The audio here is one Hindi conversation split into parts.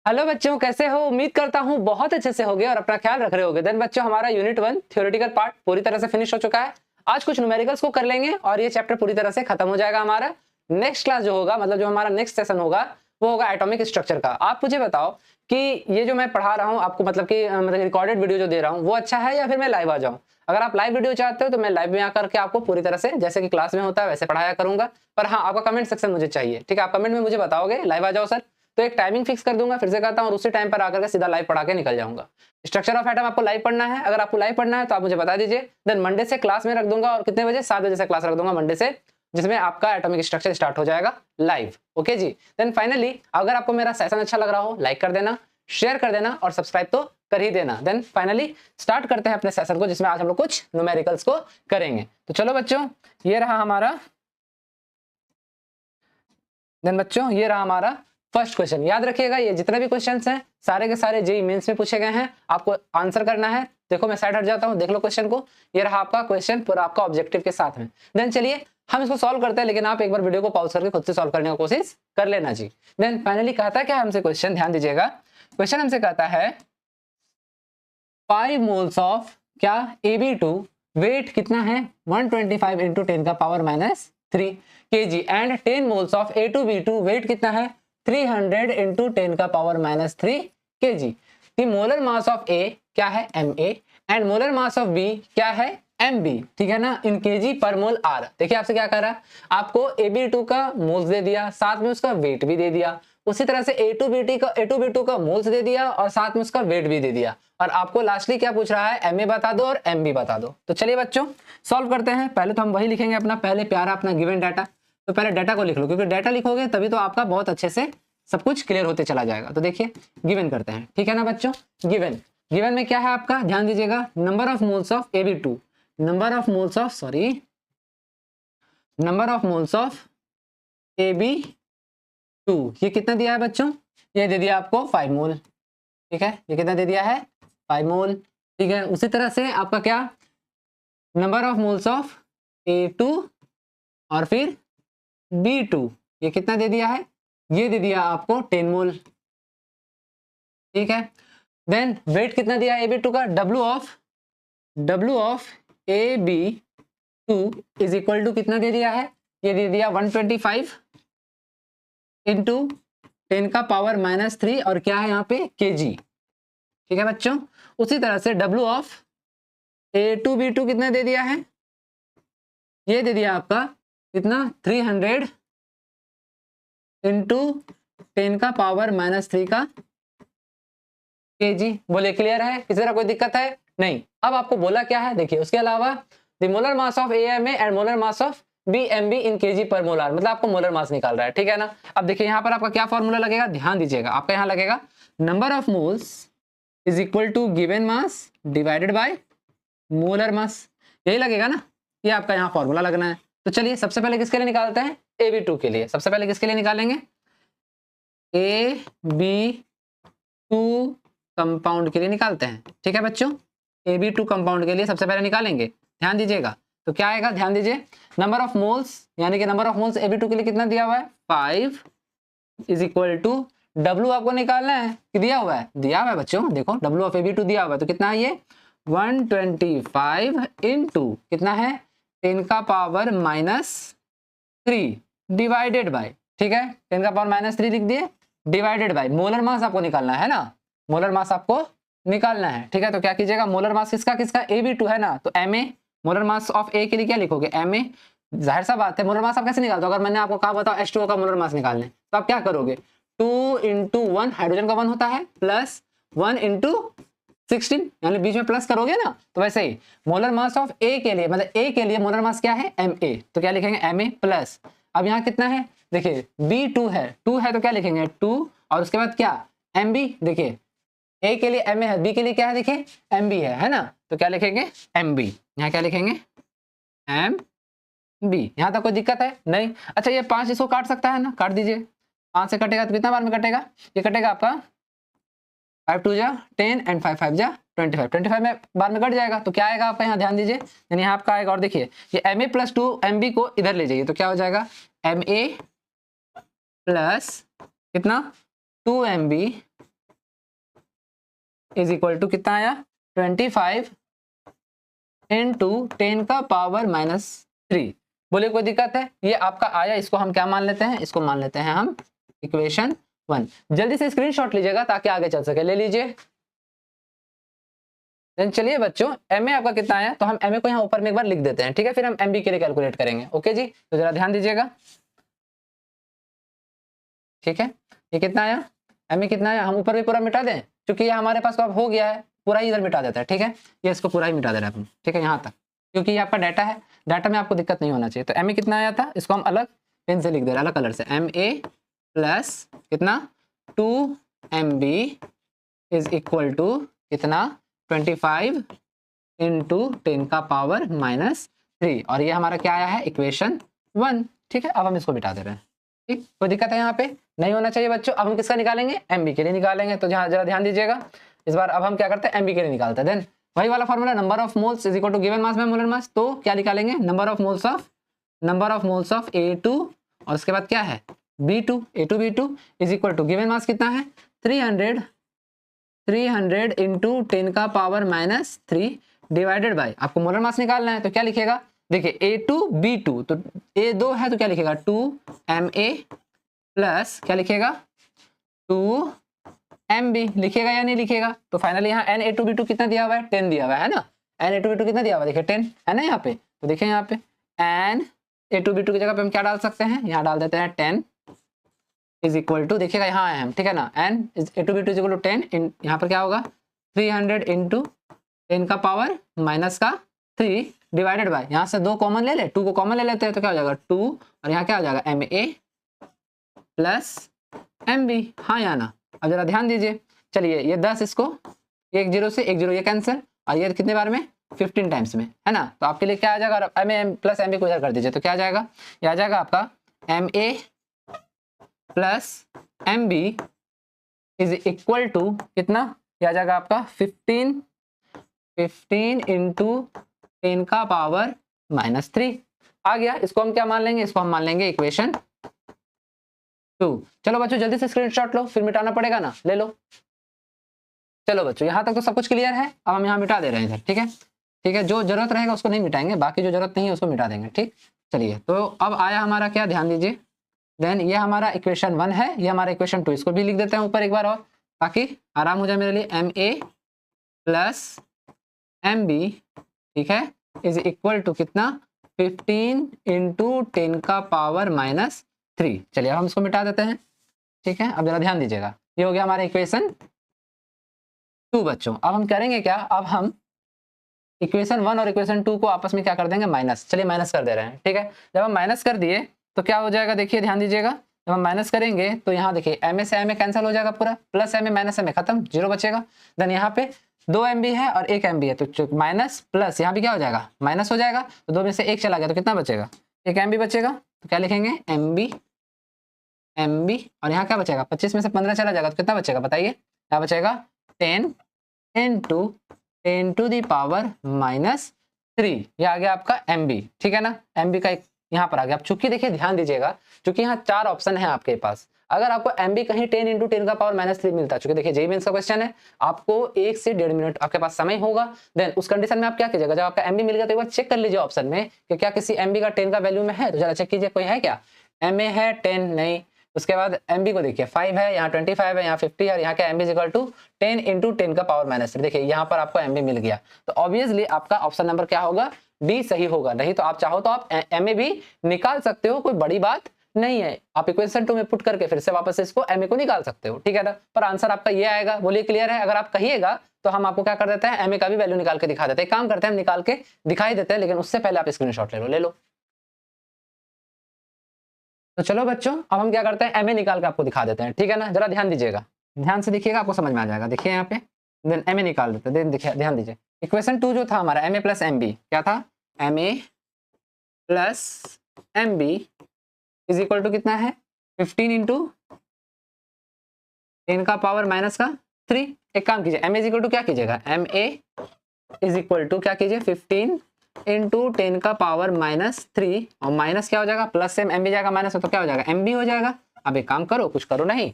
हेलो बच्चों, कैसे हो? उम्मीद करता हूँ बहुत अच्छे से होगे और अपना ख्याल रख रहे होगे। देन बच्चों, हमारा यूनिट 1 थ्योरेटिकल पार्ट पूरी तरह से फिनिश हो चुका है। आज कुछ न्यूमेरिकल्स को कर लेंगे और ये चैप्टर पूरी तरह से खत्म हो जाएगा हमारा। नेक्स्ट क्लास जो होगा, मतलब जो हमारा नेक्स्ट सेशन होगा, वो होगा एटॉमिक स्ट्रक्चर का। आप मुझे बताओ कि ये जो मैं पढ़ा रहा हूँ आपको, मतलब कि मतलब रिकॉर्डेड वीडियो जो दे रहा हूँ वो अच्छा है या फिर मैं लाइव आ जाऊँ? अगर आप लाइव वीडियो चाहते हो तो मैं लाइव में आकर के आपको पूरी तरह से जैसे कि क्लास में होता है वैसे पढ़ाया करूंगा। पर हाँ, आपका कमेंट सेक्शन मुझे चाहिए, ठीक है? आप कमेंट में मुझे बताओगे लाइव आ जाओ सर, तो एक टाइमिंग फिक्स कर दूंगा, फिर से कहता हूँ, और उसी टाइम पर आकर के सीधा लाइव पढ़ा के निकल जाऊंगा। स्ट्रक्चर ऑफ एटम आपको लाइव पढ़ना है। अगर आपको लाइव पढ़ना है तो आप मुझे बता दीजिए, देन मंडे से क्लास में रख दूंगा। और कितने बजे? 7 बजे से क्लास रख दूंगा मंडे से, जिसमें आपका एटॉमिक स्ट्रक्चर स्टार्ट हो जाएगा लाइव। ओके जी। देन फाइनली, अगर आपको मेरा सेशन अच्छा लग रहा हो, लाइक कर देना, शेयर कर देना और सब्सक्राइब तो कर ही देना। देन फाइनली स्टार्ट करते हैं अपने सेशन को, जिसमें आज हम लोग कुछ न्यूमेरिकल्स को करेंगे। तो चलो बच्चों, ये रहा हमारा फर्स्ट क्वेश्चन। याद रखिएगा, ये जितने भी क्वेश्चंस हैं सारे के सारे जेईई मेंस में पूछे गए हैं। आपको आंसर करना है। देखो मैं साइड हट जाता हूं, देख लो क्वेश्चन को। ये रहा आपका क्वेश्चन पूरा आपका ऑब्जेक्टिव के साथ में। देन चलिए हम इसको सॉल्व करते हैं, लेकिन आप एक बार वीडियो को पॉज करके खुद से सॉल्व करने की कोशिश कर लेना जी। देन फाइनली कहता क्या है हमसे क्वेश्चन, ध्यान दीजिएगा। क्वेश्चन हमसे कहता है 5 मोल्स ऑफ क्या Ab2 वेट कितना है 125 इंटू 10 का power -3 kg and 10 moles of A2B2 weight कितना है 300 इंटू 10 का power -3 kg। The molar mass of A क्या है Ma and molar mass of B क्या है Mb, ठीक है ना, इन kg पर मोल R। देखिए आपसे क्या कर रहा है, आपको Ab2 का मोल्स दे दिया, साथ में उसका वेट भी दे दिया। उसी तरह से A2B2 का मोल्स दे दिया और साथ में उसका वेट भी दे दिया। और आपको लास्टली क्या पूछ रहा है, Ma बता दो और Mb बता दो। तो चलिए बच्चों सॉल्व करते हैं। पहले तो हम वही लिखेंगे अपना पहले प्यारा अपना गिवन डाटा। तो पहले डाटा को लिख लो, क्योंकि डाटा लिखोगे तभी तो आपका बहुत अच्छे से सब कुछ क्लियर होते चला जाएगा। तो देखिए गिवन करते हैं, ठीक है ना बच्चों। गिवन गिवन में क्या है आपका, ध्यान दीजिएगा, number of moles of Ab2, number of moles of Ab2, ये कितना दिया है बच्चों, ये दे दिया आपको 5 मोल, ठीक है। ये कितना दे दिया है 5 मोल, ठीक है। उसी तरह से आपका क्या, number of moles of A2 और फिर B2, ये कितना दे दिया है, ये दे दिया आपको 10 मोल, ठीक है। देन वेट कितना दिया है Ab2 का, W of AB2 is equal to कितना दे दिया है, ये दे दिया 125 इंटू 10 का पावर -3 और क्या है यहाँ पे kg, ठीक है बच्चों। उसी तरह से W ऑफ A2B2 कितना दे दिया है, ये दे दिया आपका कितना 300 इंटू 10 का पावर -3 का kg। बोले क्लियर है, किसी तरह कोई दिक्कत है नहीं। अब आपको बोला क्या है, देखिए उसके अलावा the molar mass of AMA and molar mass of BMB in kg पर मोलर, मतलब आपको मोलर मास निकाल रहा है, ठीक है ना। अब देखिए यहाँ पर आपका क्या फॉर्मूला लगेगा, ध्यान दीजिएगा, आपका यहाँ लगेगा number of moles is equal to given mass divided by molar mass, यही लगेगा ना, ये आपका यहाँ फॉर्मूला लगना है। तो चलिए सबसे पहले किसके लिए निकालते हैं, Ab2 के लिए। सबसे पहले किसके लिए निकालेंगे, Ab2 कंपाउंड के लिए निकालते हैं, ठीक है बच्चों। Ab2 कंपाउंड के लिए सबसे पहले निकालेंगे, ध्यान दीजिएगा। तो क्या आएगा, ध्यान दीजिए, नंबर ऑफ मोल्स, यानी कि नंबर ऑफ मोल्स Ab2 के लिए कितना दिया हुआ है 5 इज इक्वल टू W आपको निकालना है कि दिया हुआ है, दिया हुआ है बच्चों, देखो W ऑफ Ab2 दिया हुआ है, तो कितना है ये 125 इंटू कितना है 10 का पावर -3 डिवाइडेड बाय, ठीक है, 10 का पावर -3 लिख दिए, डिवाइडेड बाय मोलर मास आपको निकालना है ना, मोलर मास आपको निकालना है, ठीक है। तो क्या कीजिएगा, मोलर मास किसका किसका Ab2 है ना, तो Ma, molar mass of A के लिए क्या लिखोगे Ma। जाहिर सा बात है, मोलर मास आप कैसे निकालते हो, अगर मैंने आपको कहा बताओ H2O का मोलर मास निकालने, तो आप क्या करोगे, 2 इंटू 1, हाइड्रोजन का 1 होता है, प्लस 1 इंटू 16, यानी बीच में प्लस करोगे ना। तो वैसे ही मोलर मास ऑफ A के लिए, मतलब A के लिए मोलर मास क्या है Ma, तो क्या लिखेंगे Ma प्लस, अब यहाँ कितना है, देखिए B2 है, 2 है तो क्या लिखेंगे 2, और उसके बाद क्या Mb, देखिए A के लिए Ma है, B के लिए क्या है, देखिए Mb है ना, तो क्या लिखेंगे Mb, यहाँ क्या लिखेंगे Mb। यहाँ तक कोई दिक्कत है नहीं। अच्छा ये 5 इसको काट सकता है ना, काट दीजिए, 5 से कटेगा तो कितना बार में कटेगा, ये कटेगा आपका 5 2 जा 10 एंड 5 5 जा 25, 25 में बार में कट जाएगा, तो क्या आएगा आपका, यहाँ ध्यान दीजिए, यानी यहाँ आपका आएगा, और देखिए ये Ma प्लस 2 Mb को इधर ले जाइए, तो क्या हो जाएगा Ma प्लस कितना 2 Mb इज इक्वल टू कितना आया 25 इंटू 10 का पावर -3। बोले कोई दिक्कत है? ये आपका आया, इसको हम क्या मान लेते हैं? इसको मान लेते हैं हम इक्वेशन 1। जल्दी से स्क्रीनशॉट लीजिएगा ताकि आगे चल सके। ले लीजिए। देन चलिए बच्चों, एमए आपका कितना आया, तो हम एमए को यहाँ ऊपर में एक बार लिख देते हैं, ठीक है, फिर हम एमबी के लिए कैलकुलेट करेंगे। ओके जी, तो जरा ध्यान दीजिएगा। ठीक है, ये कितना आया, एमए कितना आया, हम ऊपर भी पूरा मिटा दें, क्योंकि ये हमारे पास तो अब हो गया है, पूरा ही इधर मिटा देता है। ठीक है, ये इसको पूरा ही मिटा दे रहा है अपन, ठीक है, यहाँ तक, क्योंकि ये आपका डाटा है, डाटा में आपको दिक्कत नहीं होना चाहिए। तो एमए कितना आया था, इसको हम अलग पेन से लिख दे रहे हैं, अलग कलर से। एम ए प्लस कितना 2 MB इज इक्वल टू कितना 25 इंटू 10 का पावर -3, और ये हमारा क्या आया है इक्वेशन 1। ठीक है, अब हम इसको मिटा दे रहे हैं। ठीक, कोई दिक्कत है यहाँ पे? नहीं होना चाहिए बच्चों। अब हम किसका निकालेंगे, एमबी के लिए निकालेंगे। तो जहाँ जरा ध्यान दीजिएगा, इस बार अब हम क्या करते हैं, एमबी के लिए निकालते हैं। देन वही वाला formula, number of moles is equal to given mass by molar mass. तो क्या निकालेंगे, number of moles of A2 और उसके बाद क्या है B2, A2 B2 is equal to given mass कितना है 300 इंटू 10 का पावर -3 डिवाइडेड बाय, आपको मोलर मास निकालना है। तो क्या लिखेगा, देखिए A2 B2, तो A2 है तो क्या लिखेगा 2 MA प्लस क्या लिखेगा 2 MB, लिखेगा या नहीं लिखेगा? तो फाइनली यहाँ Na2 B2 कितना दिया हुआ है, 10 दिया हुआ है ना। Na2 B2 कितना दिया हुआ है, देखिए 10 है ना यहाँ पे। तो देखिए यहाँ पे Na2 B2 की जगह पे हम क्या डाल सकते हैं, यहाँ डाल देते हैं 10 इज इक्वल टू, देखिएगा यहाँ आए हम, ठीक है ना, A2 B2 is equal to 10, यहाँ पर क्या होगा 300 इंटू 10 का पावर -3 डिवाइडेड बाय, यहाँ से 2 कॉमन ले ले, 2 को कॉमन ले लेते हैं, तो क्या हो जाएगा 2, और यहाँ क्या हो जाएगा MA प्लस MB, हाँ या ना। अब जरा ध्यान दीजिए, चलिए ये 10, इसको 1 0 से 1 0 ये कैंसिल, और ये कितने बार में 15 टाइम्स में, है ना। तो आपके लिए क्या आ जाएगा, MA प्लस MB को इधर कर दीजिए, तो क्या आ जाएगा, ये आ जाएगा आपका MA plus MB is equal to कितना, ये आ जाएगा आपका 15 इंटू 10 का पावर -3 आ गया। इसको हम क्या मान लेंगे, इसको हम मान लेंगे इक्वेशन 2। चलो बच्चों जल्दी से स्क्रीनशॉट लो, फिर मिटाना पड़ेगा ना, ले लो। चलो बच्चों यहाँ तक तो सब कुछ क्लियर है, अब हम यहाँ मिटा दे रहे हैं इधर। ठीक है, ठीक है, जो जरूरत रहेगा उसको नहीं मिटाएंगे, बाकी जो जरूरत नहीं है उसको मिटा देंगे। ठीक, चलिए तो अब आया हमारा क्या, ध्यान दीजिए। देन ये हमारा इक्वेशन 1 है, ये हमारा इक्वेशन 2, इसको भी लिख देते हैं ऊपर एक बार और, ताकि आराम हो जाए मेरे लिए। MA प्लस MB, ठीक है, इज इक्वल टू कितना 15 इंटू 10 का पावर -3। चलिए अब हम इसको मिटा देते हैं। ठीक है, अब जरा ध्यान दीजिएगा, ये हो गया हमारा इक्वेशन 2 बच्चों। अब हम करेंगे क्या, अब हम इक्वेशन 1 और इक्वेशन 2 को आपस में क्या कर देंगे, माइनस। चलिए माइनस कर दे रहे हैं। ठीक है, जब हम माइनस कर दिए तो क्या हो जाएगा, देखिए ध्यान दीजिएगा, जब हम माइनस करेंगे तो यहाँ देखिए MA से MA कैंसिल हो जाएगा पूरा, प्लस MA माइनस MA खत्म, 0 बचेगा। देन यहाँ पे 2 MB है और 1 MB है, तो माइनस प्लस यहाँ भी क्या हो जाएगा, माइनस हो जाएगा, तो 2 में से 1 चला गया तो कितना बचेगा, 1 MB बचेगा। तो क्या लिखेंगे MB और यहाँ क्या बचेगा, 25 में से 15 चला जाएगा तो कितना बचेगा बताइए, क्या बचेगा 10 इंटू 10 टू दी पावर -3, ये आ गया आपका MB। ठीक है ना, MB का यहाँ पर आ गया। अब चूंकि देखिए ध्यान दीजिएगा, चूंकि यहाँ 4 ऑप्शन है आपके पास, अगर आपको MB कहीं 10 इंटू 10 का पावर -3 मिलता है, चूंकि देखिए जेईई मेंस का क्वेश्चन है, आपको 1 से 1.5 मिनट आपके पास समय होगा। देन उस कंडीशन में आप क्या कीजिएगा, जब आपका MB मिल गया तो एक बार चेक कर लीजिए ऑप्शन में कि क्या किसी MB का 10 का वैल्यू में है, तो जरा चेक कीजिए कोई है क्या। MA है 10 नहीं, उसके बाद MB को देखिए 5 है, यहाँ 25 है, यहाँ 50 है, और यहाँ क्या MB इक्वल टू 10 इंटू 10 का पावर -3। देखिए यहाँ पर आपको MB मिल गया, तो ऑब्वियसली आपका ऑप्शन नंबर क्या होगा, डी सही होगा। नहीं तो आप चाहो तो आप MA भी निकाल सकते हो, कोई बड़ी बात नहीं है, आप इक्वेशन 2 में पुट करके फिर से वापस इसको MA को निकाल सकते हो। ठीक है ना, पर आंसर आपका ये आएगा। बोलिए क्लियर है? अगर आप कहिएगा तो हम आपको क्या कर देते हैं, MA का भी वैल्यू निकाल के दिखा देते हैं। काम करते हैं, हम निकाल के दिखाई देते हैं, लेकिन उससे पहले आप स्क्रीनशॉट ले लो। तो चलो बच्चों, अब हम क्या करते हैं, MA निकाल के आपको दिखा देते हैं। ठीक है ना, जरा ध्यान दीजिएगा, ध्यान से देखिएगा, आपको समझ में आ जाएगा। देखिए यहाँ पे देन MA निकाल देते हैं। देन देखिए ध्यान दीजिए, इक्वेशन 2 जो था हमारा MA प्लस MB, क्या था, MA plus MB is equal to कितना है 15 इंटू 10 का पावर -3। एक काम कीजिए, MA इज इक्वल टू क्या कीजिएगा, MA इज इक्वल टू क्या कीजिए 15 इंटू 10 का पावर -3, और माइनस क्या हो जाएगा, प्लस से MB जाएगा माइनस, तो क्या हो जाएगा MB हो जाएगा। अब एक काम करो, कुछ करो नहीं,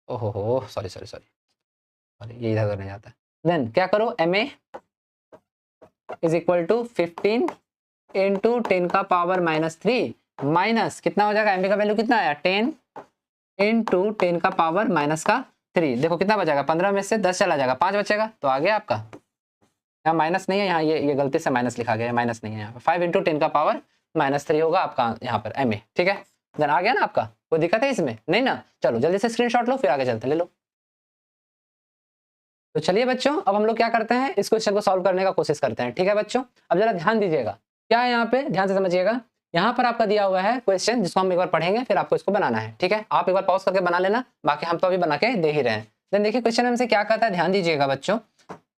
ओहो हो सॉरी ये इधर करने जाता है। देन क्या करो, Ma is equal to 15 into 10 का पावर -3 माइनस कितना हो जाएगा, Ma का वैल्यू कितना आया 10 इंटू 10 का पावर -3। देखो कितना बचेगा, 15 में से 10 चला जाएगा, 5 बचेगा, तो आ गया आपका। यहाँ माइनस नहीं है, यहाँ ये गलती से माइनस लिखा गया है, माइनस नहीं है यहाँ पे। 5 इंटू 10 का पावर -3 होगा आपका यहाँ पर Ma, ठीक है। देन आ गया ना आपका, कोई दिक्कत है इसमें, नहीं ना। चलो जल्दी से स्क्रीनशॉट लो, फिर आगे चलते, ले लो। तो चलिए बच्चों, अब हम लोग क्या करते हैं, इस क्वेश्चन को सॉल्व करने का कोशिश करते हैं, ठीक है बच्चों। अब जरा ध्यान दीजिएगा, क्या है यहाँ पे, ध्यान से समझिएगा। यहाँ पर आपका दिया हुआ है क्वेश्चन, जिसको हम एक बार पढ़ेंगे, फिर आपको इसको बनाना है, ठीक है। आप एक बार पॉज करके बना लेना, बाकी हम तो अभी बना के दे ही रहे हैं। देन देखिए क्वेश्चन में हमसे क्या कहता है, ध्यान दीजिएगा बच्चों।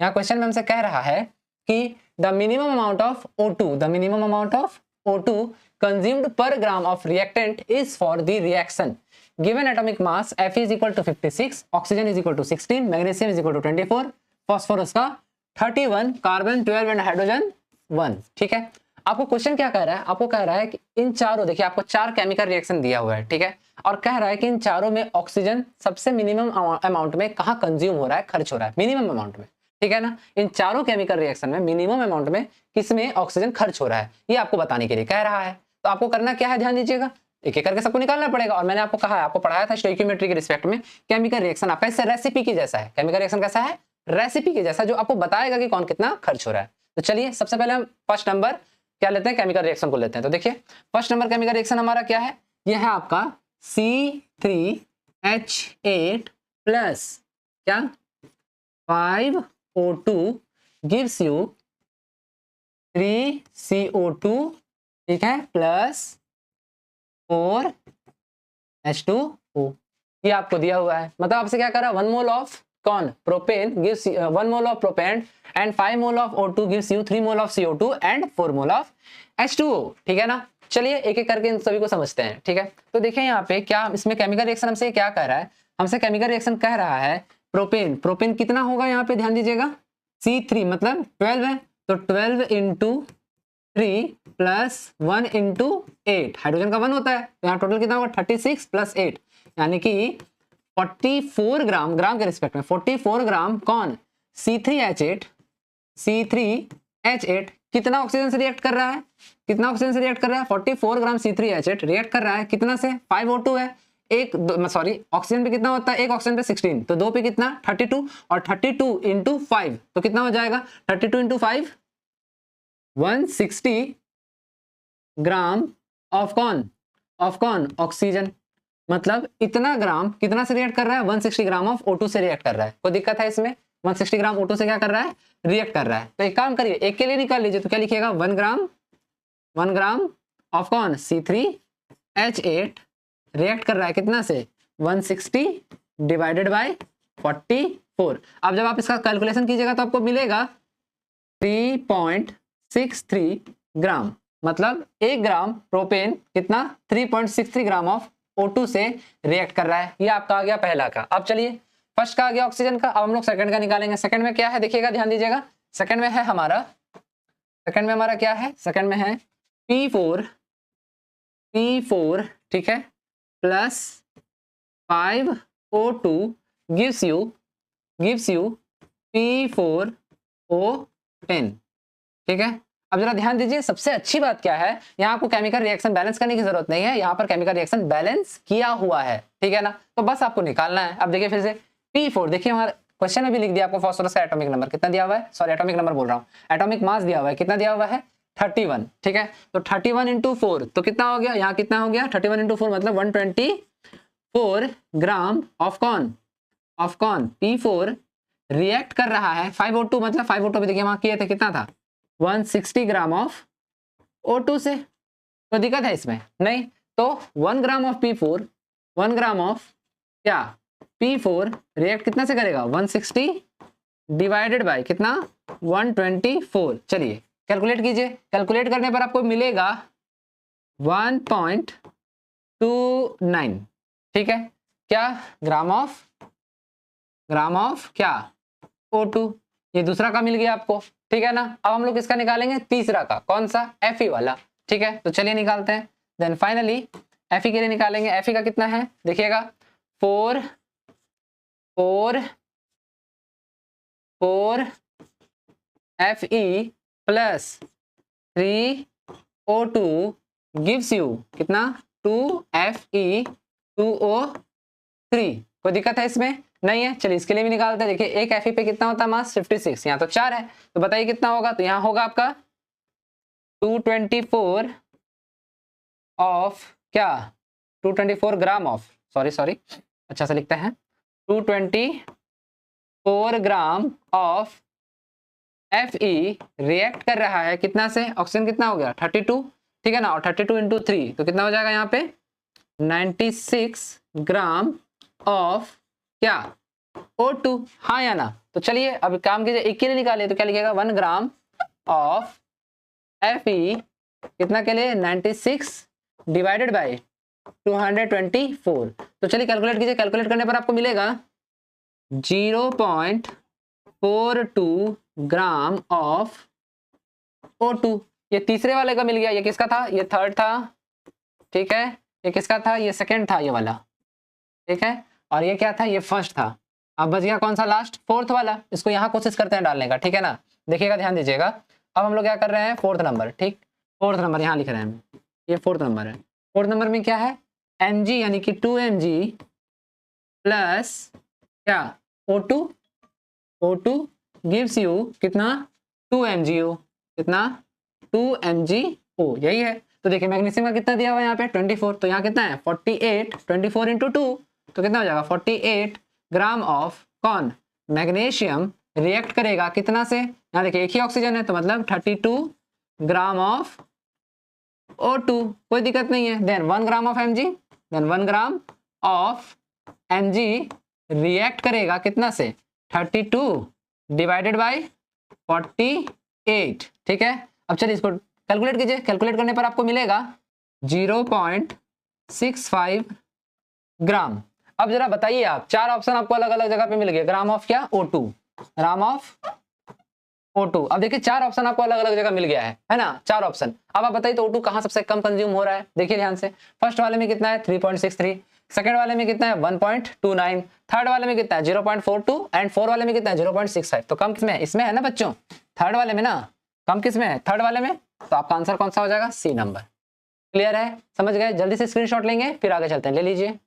यहाँ क्वेश्चन में हमसे कह रहा है कि the minimum amount of O2, the minimum amount of O2 consumed per gram of reactant is for the reaction given atomic mass Fe is equal to 56, oxygen is equal to 16, magnesium is equal to 24, phosphorus का 31, कार्बन 12 एंड हाइड्रोजन 1, ठीक है। आपको क्वेश्चन क्या कह रहा है, आपको कह रहा है कि इन चारों, देखिए आपको 4 केमिकल रिएक्शन दिया हुआ है, ठीक है, और कह रहा है कि इन चारों में ऑक्सीजन सबसे मिनिमम अमाउंट में कहाँ कंज्यूम हो रहा है, खर्च हो रहा है, मिनिमम अमाउंट में, ठीक है ना। इन चारों केमिकल रिएक्शन में मिनिमम अमाउंट में किसमें ऑक्सीजन खर्च हो रहा है, ये आपको बताने के लिए कह रहा है। तो आपको करना क्या है, ध्यान दीजिएगा, एक एक करके सबको निकालना पड़ेगा। और मैंने आपको कहा है, आपको पढ़ाया था स्टोइकियोमेट्री के रिस्पेक्ट में, केमिकल रिएक्शन आपका इससे रेसिपी की जैसा है। केमिकल रिएक्शन कैसा है, रेसिपी के जैसा, जो आपको बताएगा कि कौन कितना खर्च हो रहा है। तो चलिए सबसे पहले हम फर्स्ट नंबर क्या लेते हैं, केमिकल रिएक्शन को लेते हैं। तो देखिए फर्स्ट नंबर केमिकल रिएक्शन हमारा क्या है, यह है आपका C3H8 प्लस क्या 5O2 गिव्स यू 3CO2, ठीक है, प्लस 4H2O। ये आपको दिया हुआ है, मतलब आपसे क्या कर रहा है, 1 मोल ऑफ कौन, propane gives 1 mole of propane and 5 mole of O2 gives you 3 mole of CO2 and 4 mole of H2O, ठीक है ना। चलिए एक एक करके इन सभी को समझते हैं, ठीक है। तो देखिए यहाँ पे क्या इसमें केमिकल रिएक्शन हमसे क्या कह रहा है, हमसे केमिकल रिएक्शन कह रहा है प्रोपेन, प्रोपेन कितना होगा यहाँ पे, ध्यान दीजिएगा, C3 मतलब 12 है, तो 12 इंटू 3 प्लस 1 इंटू 8, हाइड्रोजन का 1 होता है, तो यहाँ टोटल कितना होगा 36 प्लस 8, यानी कि 44 ग्राम, ग्राम के रिस्पेक्ट में 44 ग्राम कौन, C3H8, C3H8 कितना ऑक्सीजन से रिएक्ट कर रहा है, कितना ऑक्सीजन से रिएक्ट कर रहा है, 44 ग्राम C3H8 रिएक्ट कर रहा है कितना से, 5O2 है, एक सॉरी ऑक्सीजन पे कितना होता है, एक ऑक्सीजन पे 16, तो दो पे कितना 32, और 32 इंटू 5 तो कितना हो जाएगा, 32 इंटू 5 160 ग्राम ऑफ कौन, ऑफ कौन, ऑक्सीजन। मतलब इतना ग्राम कितना से रिएक्ट कर रहा है, 160 ग्राम ऑफ O2 से रिएक्ट कर रहा है। कोई दिक्कत है इसमें, 160 ग्राम O2 से क्या कर रहा है, रिएक्ट कर रहा है। तो एक काम करिए, एक के लिए निकाल लीजिए, तो क्या लिखिएगा 1 ग्राम ऑफ कौन, C3H8 रिएक्ट कर रहा है कितना से, 160 डिवाइडेड बाय 44। अब जब आप इसका कैलकुलेशन कीजिएगा तो आपको मिलेगा 3.63 ग्राम, मतलब 1 ग्राम प्रोपेन कितना 3.63 ग्राम ऑफ O2 से रिएक्ट कर रहा है। ये आपका आ गया पहला का। अब चलिए फर्स्ट का आ गया ऑक्सीजन का, अब हम लोग सेकंड का निकालेंगे। सेकंड में क्या है देखिएगा, ध्यान दीजिएगा, सेकंड में है हमारा, सेकंड में हमारा क्या है, सेकंड में है P4, ठीक है, plus 5O2 gives you P4O10, ठीक है। अब जरा ध्यान दीजिए, सबसे अच्छी बात क्या है, यहाँ आपको केमिकल रिएक्शन बैलेंस करने की जरूरत नहीं है, यहाँ पर केमिकल रिएक्शन बैलेंस किया हुआ है, ठीक है ना। तो बस आपको निकालना है। अब देखिए फिर से P4, देखिए हमारा क्वेश्चन में भी लिख दिया आपको, फास्फोरस का एटॉमिक नंबर कितना दिया हुआ है, सॉरी एटॉमिक नंबर बोल रहा हूँ, एटॉमिक मास दिया हुआ है, कितना दिया हुआ है 31, ठीक है। तो 31 इंटू 4 तो कितना हो गया, यहाँ कितना हो गया 31 इंटू 4 मतलब 124 ग्राम ऑफ कौन, ऑफ कौन, P4 रिएक्ट कर रहा है 5O2, मतलब 5O2 भी देखिए वहां किए थे, कितना था 160 ग्राम ऑफ O2 से। तो दिक्कत है इसमें नहीं, तो 1 gram of P4, 1 gram of क्या P4 रिएक्ट कितना से करेगा 160 डिवाइडेड बाय कितना 124। चलिए कैलकुलेट कीजिए, कैलकुलेट करने पर आपको मिलेगा 1.29, ठीक है, क्या ग्राम ऑफ क्या O2, ये दूसरा का मिल गया आपको, ठीक है ना। अब हम लोग इसका निकालेंगे तीसरा का, कौन सा, Fe वाला, ठीक है। तो चलिए निकालते हैं। देन फाइनली Fe के लिए निकालेंगे, Fe का कितना है देखिएगा 4 4Fe plus 3O2 gives you कितना 2Fe2O3। कोई दिक्कत है इसमें? नहीं है। चलिए इसके लिए भी निकालते हैं। देखिए एक Fe पे कितना होता है मास 56, यहाँ तो 4 है, तो बताइए कितना होगा। तो यहाँ होगा आपका 224 ऑफ क्या 224 ग्राम ऑफ सॉरी अच्छा से लिखते हैं 224 ग्राम ऑफ Fe रिएक्ट कर रहा है कितना से, ऑक्सीजन कितना हो गया 32, ठीक है ना, और 32 इंटू 3 तो कितना हो जाएगा यहाँ पे 96 ग्राम ऑफ क्या O2, हाँ या ना। तो चलिए अब काम कीजिए, एक के लिए निकालिए तो क्या लिखेगा 1 ग्राम ऑफ Fe कितना के लिए 96 डिवाइडेड बाय 224। तो चलिए कैलकुलेट कीजिए, कैलकुलेट करने पर आपको मिलेगा 0.42 ग्राम ऑफ O2। ये तीसरे वाले का मिल गया, ये किसका था, ये थर्ड था, ठीक है, ये किसका था, ये सेकंड था ये वाला, ठीक है, और ये क्या था, ये फर्स्ट था। अब बच गया कौन सा लास्ट, फोर्थ वाला। इसको यहाँ कोशिश करते हैं डालने का, ठीक है ना, देखिएगा ध्यान दीजिएगा। अब हम लोग क्या कर रहे हैं, फोर्थ नंबर, ठीक, फोर्थ नंबर यहाँ लिख रहे हैं हम, ये फोर्थ नंबर है। फोर्थ नंबर में क्या है Mg यानी कि 2Mg प्लस क्या O2 गिव्स यू कितना 2MgO, कितना 2MgO, यही है। तो देखिए मैग्नीशियम का कितना दिया हुआ है यहाँ पे 24, तो यहाँ कितना है 48, 24 इंटू 2 तो कितना हो जाएगा 48 ग्राम ऑफ कौन मैग्नीशियम रिएक्ट करेगा कितना से, यहाँ देखिए एक ही ऑक्सीजन है तो मतलब 32 ग्राम ऑफ O2, कोई दिक्कत नहीं है। Then 1 gram of Mg, then 1 gram of Mg react करेगा कितना से 32 डिवाइडेड बाय 48, ठीक है। अब चलिए इसको कैलकुलेट कीजिए, कैलकुलेट करने पर आपको मिलेगा 0.65 ग्राम। अब जरा बताइए आप, चार ऑप्शन आपको अलग अलग जगह पे मिल गए, ग्राम ऑफ क्या O2, ग्राम ऑफ O2। अब देखिए चार ऑप्शन आपको अलग अलग जगह मिल गया है ना, चार ऑप्शन। अब आप बताइए तो O2 कहाँ सबसे कम कंज्यूम हो रहा है, देखिए ध्यान से। फर्स्ट वाले में कितना है 3.63, सेकंड वाले में कितना है 1.29, थर्ड वाले में कितना है 0.42 एंड फोर्थ वाले में कितना है 0.65। तो कम किसमें है, इसमें है ना बच्चों, थर्ड वाले में ना, कम किसमें है थर्ड वाले में। तो आपका आंसर कौन सा हो जाएगा, सी नंबर। क्लियर है, समझ गए, जल्दी से स्क्रीनशॉट लेंगे फिर आगे चलते हैं, ले लीजिए।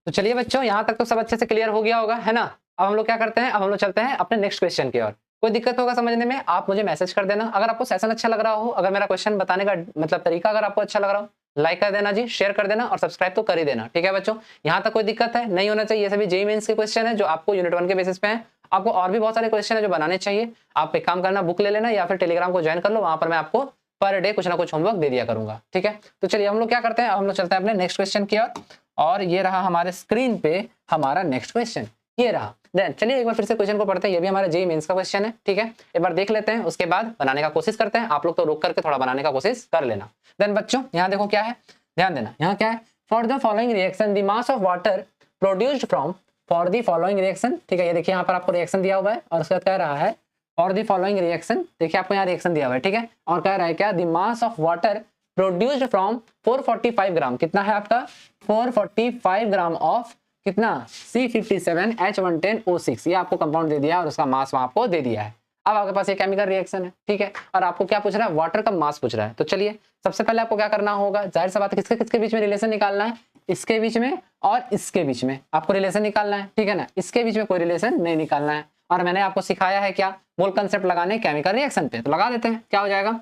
तो चलिए बच्चों यहाँ तक तो सब अच्छे से क्लियर हो गया होगा, है ना। अब हम लोग क्या करते हैं, अब हम लोग चलते हैं अपने नेक्स्ट क्वेश्चन की ओर। कोई दिक्कत होगा समझने में आप मुझे मैसेज कर देना। अगर आपको सेशन अच्छा लग रहा हो, अगर मेरा क्वेश्चन बताने का मतलब तरीका अगर आपको अच्छा लग रहा हो, लाइक कर देना जी, शेयर कर देना और सब्सक्राइब तो कर ही देना, ठीक है बच्चों। यहाँ तक कोई दिक्कत है नहीं होना चाहिए, ये सभी जेईई मेंस के क्वेश्चन है जो आपको यूनिट 1 के बेसिस पे है। आपको और भी बहुत सारे क्वेश्चन है जो बनाने चाहिए, आप एक काम करना बुक ले लेना या फिर टेलीग्राम को ज्वाइन कर लो, वहां पर मैं आपको पर डे कुछ ना कुछ होमवर्क दे दिया करूंगा, ठीक है। तो चलिए हम लोग क्या करते हैं, हम लोग चलते हैं अपने नेक्स्ट क्वेश्चन की ओर, और ये रहा हमारे स्क्रीन पे हमारा नेक्स्ट क्वेश्चन, ये रहा। देन चलिए एक बार फिर से क्वेश्चन को पढ़ते हैं, ये भी हमारा जेईई मेंस का क्वेश्चन है, ठीक है। एक बार देख लेते हैं, उसके बाद बनाने का कोशिश करते हैं। आप लोग तो रोक करके थोड़ा बनाने का कोशिश कर लेना। देन बच्चों यहाँ देखो क्या है, ध्यान देना, यहाँ क्या है, for the following reaction the mass of water produced from for the following reaction, ठीक है। ये देखिए यहाँ पर आपको रिएक्शन दिया हुआ है और उसका कह रहा है फॉर द फॉलोइंग रिएक्शन, देखिए आपको यहाँ रिएक्शन दिया हुआ है, ठीक है, और कह रहा है क्या, the mass of water produced from 445 ग्राम, कितना है आपका 445 ग्राम ऑफ कितना C57H110O6, ये आपको कंपाउंड दे दिया और उसका मास वहां आपको दे दिया है। अब आपके पास ये केमिकल रिएक्शन है, ठीक है, और आपको क्या पूछ रहा है, वाटर का मास पूछ रहा है। तो चलिए सबसे पहले आपको क्या करना होगा, जाहिर सा बात है किसके किसके बीच में रिलेशन निकालना है, इसके बीच में और इसके बीच में आपको रिलेशन निकालना है, ठीक है ना। इसके बीच में कोई रिलेशन नहीं निकालना है, और मैंने आपको सिखाया है क्या, मोल कंसेप्ट लगाने केमिकल रिएक्शन पे। तो लगा देते हैं, क्या हो जाएगा,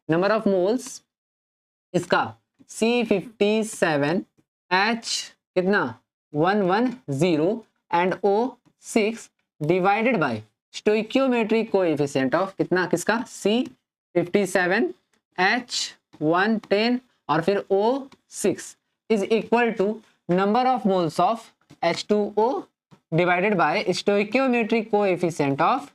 नंबर ऑफ मोल्स इसका C57H कितना 110 and O6 divided by stoichiometric coefficient of कितना, किसका C57H110 और फिर O6 is equal to number of moles of H2O divided by stoichiometric coefficient of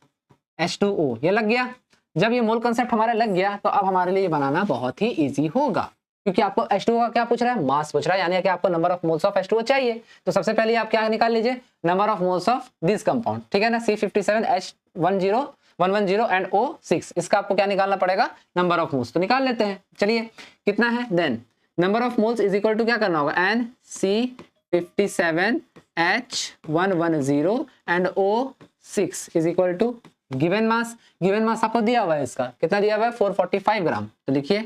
H2O। ये लग गया। जब ये मोल कंसेप्ट हमारा लग गया तो अब हमारे लिए बनाना बहुत ही इजी होगा, क्योंकि आपको H2O का क्या पूछ रहा है, मास पूछ रहा है, यानी कि आपको number of moles of H2O चाहिए। तो सबसे पहले आप क्या निकाल लीजिए, number of moles of this compound, ठीक है ना, C57H110 एंड O6, इसका आपको क्या निकालना पड़ेगा, नंबर ऑफ मोल्स। तो निकाल लेते हैं, चलिए कितना है, then number of moles is equal to क्या करना होगा, NC57 H110 and O6 is equal to given mass. Given mass आपको दिया हुआ है, इसका कितना दिया हुआ है 445 ग्राम। तो लिखिए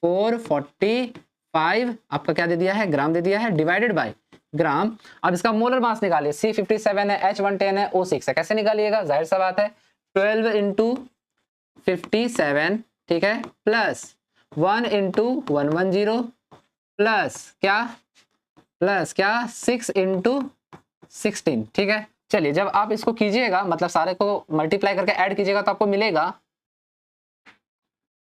445 आपका क्या दे दिया है, ग्राम दे दिया है, डिवाइडेड बाय ग्राम। अब इसका मोलर मास निकालिए, C57 है, H110 है, O6 है। कैसे निकालिएगा, जाहिर सा बात है 12 इंटू 57, ठीक है, प्लस 1 इंटू 110 प्लस क्या 6 इंटू 16, ठीक है। चलिए जब आप इसको कीजिएगा, मतलब सारे को मल्टीप्लाई करके ऐड कीजिएगा तो आपको मिलेगा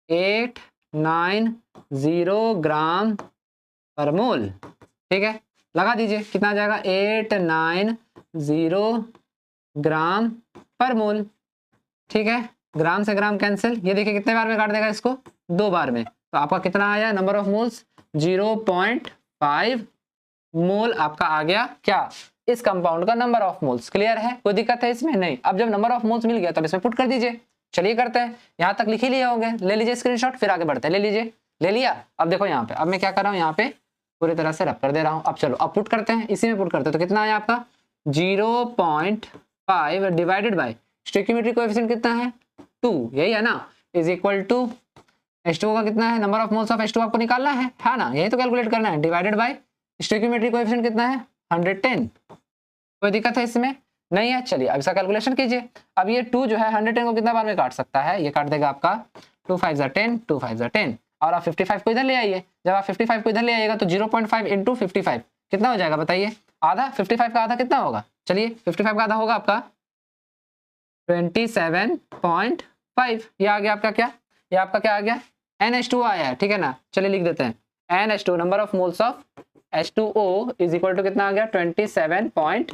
890 ग्राम पर मोल, ठीक है। लगा दीजिए कितना आ जाएगा 890 ग्राम पर मोल, ठीक है। ग्राम से ग्राम कैंसिल, ये देखिए कितने बार में काट देगा इसको, 2 बार में। तो आपका कितना आया नंबर ऑफ मोल्स 0.5 मोल आपका आ गया क्या, इस कंपाउंड का नंबर ऑफ मोल्स। क्लियर है, कोई दिक्कत है इसमें नहीं। अब जब नंबर ऑफ मोल्स मिल गया तो इसमें पुट कर दीजिए। चलिए करते हैं, यहाँ तक लिख ही लिए होंगे, ले लीजिए स्क्रीनशॉट, फिर आगे बढ़ते हैं। ले लीजिए, ले लिया। अब देखो यहाँ पे, अब मैं क्या कर रहा हूँ, यहाँ पे पूरी तरह से रब कर दे रहा हूँ। अब चलो अब पुट करते हैं, इसी में पुट करते हैं। तो कितना आया आपका 0.5 डिवाइडेड बाय स्टोइकियोमेट्रिक कोएफिशिएंट कितना है 2, यही है ना, इज इक्वल टू H2O का कितना है, number of moles of H2 आपको निकालना है ना, यही तो कैलकुलेट करना है, डिवाइडेड बाय स्टोइकियोमेट्रिक कोएफिशिएंट कितना है 110। कोई दिक्कत है इसमें नहीं है। चलिए अब इसका कैलकुलेशन कीजिए। अब ये 2 जो है 110 को कितना बार में काट सकता है, ये काट देगा आपका 2 5 10, 2 5 10, और आप 55 को इधर ले आइए। जब आप 55 को इधर ले आइएगा तो 0.5 इंटू 55 कितना हो जाएगा बताइए, आधा। 55 का आधा कितना होगा, चलिए 55 का आधा होगा आपका 27.5। ये आ गया आपका क्या, ये आपका क्या आ गया NH2 आया है, ठीक है ना। चलिए लिख देते हैं NH2 number of moles of H2O is equal to कितना आ गया 27.5।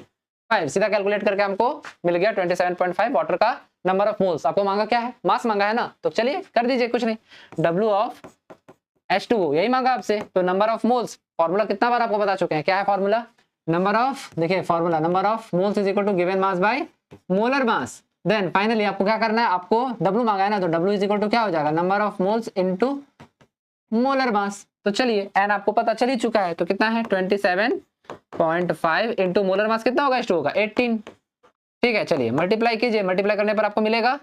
सीधा कैलकुलेट करके हमको मिल गया 27.5 वाटर का नंबर ऑफ मोल्स। आपको मांगा क्या है, मास मांगा है ना, तो चलिए कर दीजिए, कुछ नहीं, W ऑफ H2O यही मांगा आपसे। तो नंबर ऑफ मोल्स फॉर्मूला कितना बार आपको बता चुके हैं, क्या है फॉर्मूला, नंबर ऑफ, देखिए formula number of moles is equal to given mass by molar mass. Then finally आपको क्या करना है, आपको W मांगा है ना, तो W इज इक्वल टू क्या हो जाएगा, number of moles into molar mass. तो चलिए n आपको पता चल ही चुका है, तो कितना है 27.5 इंटू मोलर मास कितना होगा H2O का 18, ठीक है। चलिए मल्टीप्लाई कीजिए, मल्टीप्लाई करने पर आपको मिलेगा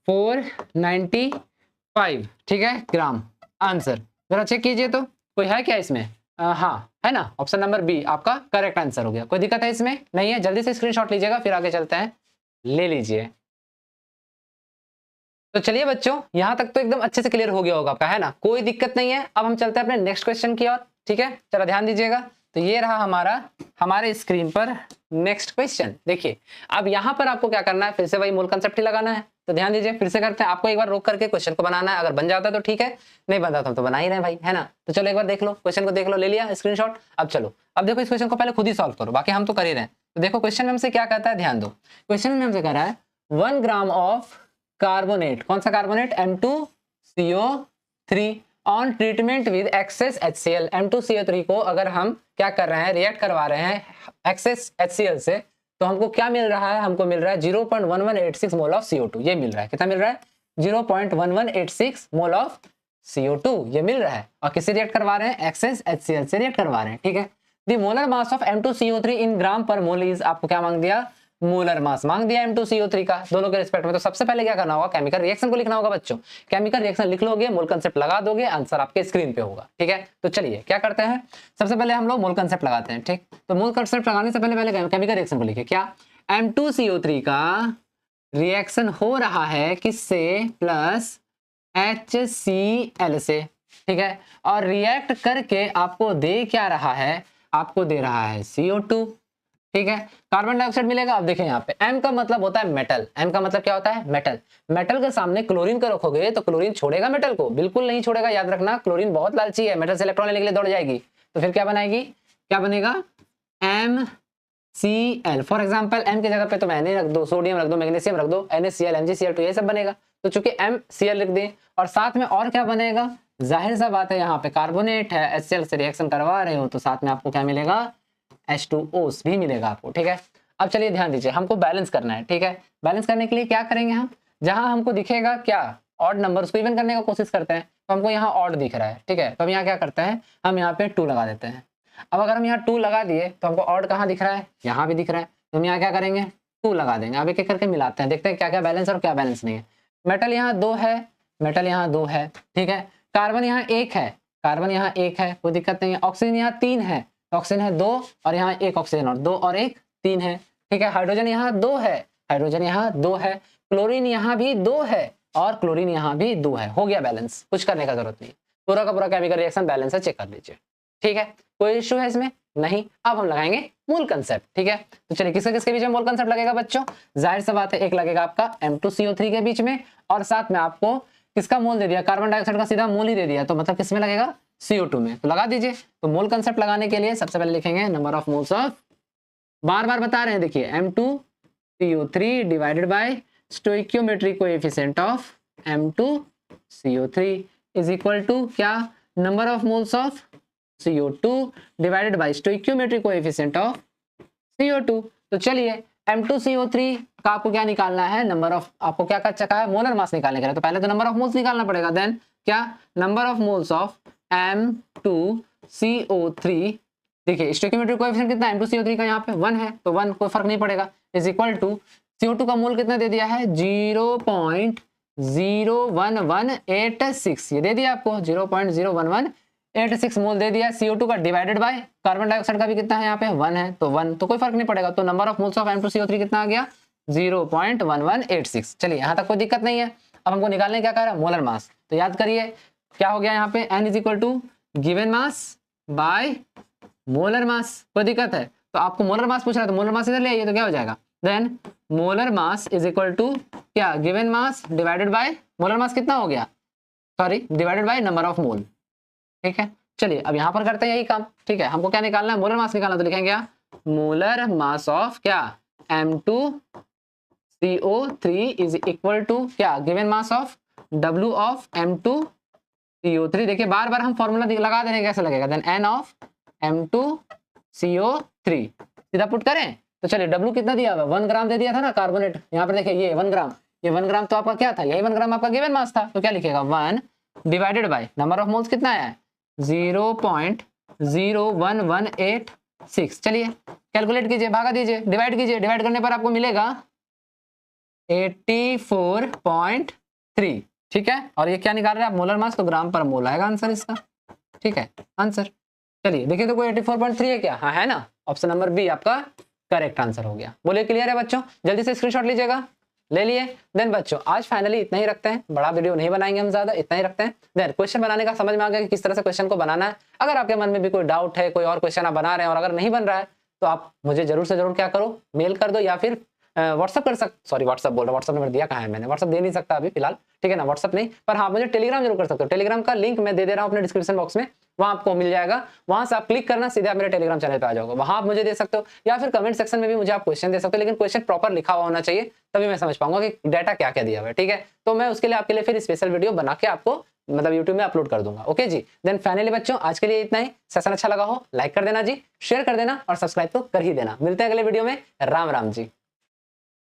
495, ठीक है, ग्राम। आंसर जरा चेक कीजिए तो कोई है क्या इसमें, हाँ है ना, ऑप्शन नंबर बी आपका करेक्ट आंसर हो गया। कोई दिक्कत है इसमें नहीं है, जल्दी से स्क्रीनशॉट लीजिएगा, फिर आगे चलते हैं, ले लीजिए। तो चलिए बच्चों यहां तक तो एकदम अच्छे से क्लियर हो गया होगा आपका, है ना, कोई दिक्कत नहीं है। अब हम चलते हैं अपने नेक्स्ट क्वेश्चन की ओर, ठीक है, चलो ध्यान दीजिएगा। तो ये रहा हमारे स्क्रीन पर नेक्स्ट क्वेश्चन। देखिए अब यहाँ पर आपको क्या करना है, फिर से वही मूल कंसेप्ट ही लगाना है। तो ध्यान दीजिए, फिर से करते हैं, आपको एक बार रोक करके क्वेश्चन को बनाना है। अगर बन जाता है तो ठीक है, नहीं बन जाता तो बना ही रहे भाई, है ना। तो चलो एक बार देख लो, क्वेश्चन को देख लो, ले लिया स्क्रीनशॉट। अब चलो अब देखो इस क्वेश्चन को पहले खुद ही सॉल्व करो, बाकी हम तो कर ही रहे हैं। तो देखो क्वेश्चन में हमसे क्या कहता है, ध्यान दो। क्वेश्चन में हमसे कह रहा है 1 ग्राम ऑफ कार्बोनेट, कौन सा carbonate M2CO3 on treatment with excess HCl। M2CO3 को अगर हम क्या कर रहे हैं, रिएक्ट करवा रहे हैं एक्सेस HCl से, तो हमको क्या मिल रहा है, हमको मिल रहा है 0.1186 मोल ऑफ CO2। ये मिल रहा है, कितना मिल रहा है 0.1186 मोल ऑफ CO2 ये मिल रहा है। और किससे रिएक्ट करवा रहे हैं, एक्सेस HCl से रिएक्ट करवा रहे हैं, ठीक है। The molar mass of M2CO3 इन ग्राम पर मोल इज, आपको क्या मांग दिया, मोलर मास मांग दिया M2CO3 का दोनों के रिस्पेक्ट में। तो सबसे पहले क्या करना होगा, केमिकल रिएक्शन को लिखना होगा बच्चों। केमिकल रिएक्शन लिख लोगे, मोल कंसेप्ट लगा दोगे, आंसर आपके स्क्रीन पे होगा, ठीक है। तो चलिए क्या करते हैं, सबसे पहले हम लोग मोल कंसेप्ट लगाते हैं, ठीक। तो मोल कंसेप्ट लगाने से पहले केमिकल रिएक्शन को लिखे, क्या M2CO3 का रिएक्शन हो रहा है किससे, प्लस HCl से, ठीक है। और रिएक्ट करके आपको दे क्या रहा है, आपको दे रहा है CO2, ठीक है। कार्बन डाइऑक्साइड मिलेगा। अब देखिए यहाँ पे M का मतलब होता है मेटल, M का मतलब क्या होता है, मेटल। मेटल के सामने क्लोरीन को रखोगे तो क्लोरीन छोड़ेगा मेटल को, बिल्कुल नहीं छोड़ेगा, याद रखना। क्लोरीन बहुत लालची है, मेटल से इलेक्ट्रॉन लेने के लिए दौड़ जाएगी। तो फिर क्या बनाएगी, क्या बनेगा MCl। फॉर एग्जाम्पल M की जगह पे तो Na रख दो, सोडियम रख दो, मैग्नीशियम रख दो, NaCl MgCl2 ये सब बनेगा। तो चूंकि MCl लिख दें, और साथ में और क्या बनेगा, जाहिर सा बात है यहाँ पे कार्बोनेट है, HCl से रिएक्शन करवा रहे हो तो साथ में आपको क्या मिलेगा, H2O भी मिलेगा आपको, ठीक है। अब चलिए ध्यान दीजिए, हमको बैलेंस करना है, ठीक है। बैलेंस करने के लिए क्या करेंगे हम, जहां हमको दिखेगा क्या ऑड नंबर, उसको इवन करने का कोशिश करते हैं। तो हमको यहाँ ऑड दिख रहा है, ठीक है। तो हम यहाँ क्या करते हैं, हम यहाँ पे 2 लगा देते हैं। अब अगर हम यहाँ 2 लगा दिए तो हमको ऑड कहाँ दिख रहा है, यहाँ भी दिख रहा है, तो हम यहाँ क्या करेंगे 2 लगा देंगे। अब एक एक करके मिलाते हैं, देखते हैं क्या क्या बैलेंस है और क्या बैलेंस नहीं है। मेटल यहाँ 2 है, मेटल यहाँ 2 है, ठीक है। कार्बन यहाँ 1 है, कार्बन यहाँ 1 है, कोई दिक्कत नहीं है। ऑक्सीजन यहाँ 3 है, ऑक्सीजन है 2 और यहाँ 1 ऑक्सीजन और 2 और 1 3 है, ठीक है। हाइड्रोजन यहाँ 2 है, हाइड्रोजन यहाँ 2 है। क्लोरीन यहाँ भी 2 है और क्लोरीन यहाँ भी 2 है। हो गया बैलेंस, कुछ करने का जरूरत नहीं, पूरा का पूरा केमिकल रिएक्शन बैलेंस है, चेक कर लीजिए, ठीक है। कोई इश्यू है इसमें नहीं। अब हम लगाएंगे मोल कंसेप्ट, ठीक है। तो चलिए किसके किसके बीच में मोल कंसेप्ट लगेगा बच्चों, जाहिर सी बात है एक लगेगा आपका M2CO3 के बीच में, और साथ में आपको किसका मोल दे दिया, कार्बन डाइऑक्साइड का सीधा मोल ही दे दिया, तो मतलब किसमें लगेगा CO2 में, तो लगा दीजिए। तो मोल कंसेप्ट लगाने के लिए सबसे पहले लिखेंगे नंबर ऑफ मोल्स ऑफ, बार बार बता रहे हैं देखिए, M2CO3 divided by stoichiometric coefficient of M2CO3 is equal to क्या, number of moles of CO2 divided by stoichiometric coefficient of CO2। तो चलिए M2CO3 का आपको क्या निकालना है, नंबर ऑफ, आपको क्या कर चुका है, मोलर मास निकालने के लिए, तो पहले तो नंबर ऑफ मोल्स निकालना पड़ेगा, देन क्या, number of moles of M2CO3, देखिए स्टोइकियोमेट्रिक कोएफिशिएंट कितना है M2CO3 का, यहाँ पे 1 है, तो 1 कोई फर्क नहीं पड़ेगा, इज इक्वल टू CO2 का मोल कितना दे दिया है 0.01186, ये दे दिया आपको 0.01186 मोल दे दिया। CO2 का डिवाइडेड बाय कार्बन डाइऑक्साइड का भी कितना है यहाँ पे 1 है, तो 1 तो कोई फर्क नहीं पड़ेगा, तो number of moles of M2CO3 कितना आ गया 0.1186। चलिए यहाँ तक कोई दिक्कत नहीं है। अब हमको निकालने क्या कह रहा है, मोलर मास, तो याद करिए क्या हो गया यहाँ पे, N is equal to given mass by molar mass. कोई दिक्कत है तो आपको मोलर मास पूछ रहा है, तो मोलर मास इधर ले आइए, तो क्या हो जाएगा, then molar mass is equal to क्या, given mass divided by molar mass कितना हो गया, sorry divided by number of mole, ठीक है। चलिए अब यहाँ पर करते हैं यही काम, ठीक है। हमको क्या निकालना है, मोलर मास निकालना, तो लिखेंगे क्या, मोलर मास ऑफ क्या M2CO3 इज इक्वल टू क्या, given mass of W of M2CO3। देखिए बार बार हम फॉर्मूला लगा देने कैसे लगेगा, देन N ऑफ M2CO3 सीधा पुट करें, तो चलिए W कितना दिया हुआ, 1 ग्राम दे दिया था ना कार्बोनेट, यहाँ पर देखिए ये 1 ग्राम, ये 1 ग्राम तो आपका क्या था, यही 1 ग्राम आपका गिवन मास था, तो क्या लिखेगा 1 divided by number of moles कितना आया है 0.01186। चलिए कैलकुलेट कीजिए, भागा दीजिए, डिवाइड कीजिए, डिवाइड करने पर आपको मिलेगा 84.3, ठीक है। और ये क्या निकाल रहे हैं आप, मोलर मास, तो ग्राम पर मोल आएगा आंसर इसका, ठीक है आंसर। चलिए देखिए तो कोई 84.3 है क्या, हाँ है ना, ऑप्शन नंबर बी आपका करेक्ट आंसर हो गया। बोलिए क्लियर है बच्चों, जल्दी से स्क्रीनशॉट लीजिएगा, ले लिए। देन बच्चों आज फाइनली इतना ही रखते हैं, बड़ा वीडियो नहीं बनाएंगे हम ज्यादा, इतना ही रखते हैं। देन क्वेश्चन बनाने का समझ में आ गया कि किस तरह से क्वेश्चन को बनाना है। अगर आपके मन में भी कोई डाउट है, कोई और क्वेश्चन आप बना रहे हैं और अगर नहीं बन रहा है तो आप मुझे जरूर से जरूर क्या करो, मेल कर दो या फिर व्हाट्सअप कर सकते, सॉरी व्हाट्सअप बोल रहा हूँ, व्हाट्सअप नंबर दिया कहाँ है मैंने, व्हाट्सअप दे नहीं सकता अभी फिलहाल, ठीक है ना, व्हाट्सअप नहीं, पर हाँ मुझे टेलीग्राम जरूर कर सकते हो। टेलीग्राम का लिंक मैं दे रहा हूँ अपने डिस्क्रिप्शन बॉक्स में, वहां आपको मिल जाएगा, वहां से आप क्लिक करना सीधे आप मेरे टेलीग्राम चैनल पे आ जाओगे, वहां आप मुझे दे सकते हो, या फिर कमेंट सेक्शन में भी मुझे आप क्वेश्चन दे सकते हो, लेकिन क्वेश्चन प्रॉपर लिखा हुआ होना चाहिए, तभी मैं समझ पाऊंगा कि डाटा क्या क्या दिया हुआ है, ठीक है। तो मैं उसके लिए आपके लिए फिर स्पेशल वीडियो बना के आपको मतलब यूट्यूब में अपलोड कर दूंगा, ओके जी। देन फाइनली बच्चों आज के लिए इतना ही, सेशन अच्छा लगा हो लाइक कर देना जी, शेयर कर देना और सब्सक्राइब तो कर ही देना। मिलते हैं अगले वीडियो में, राम राम जी।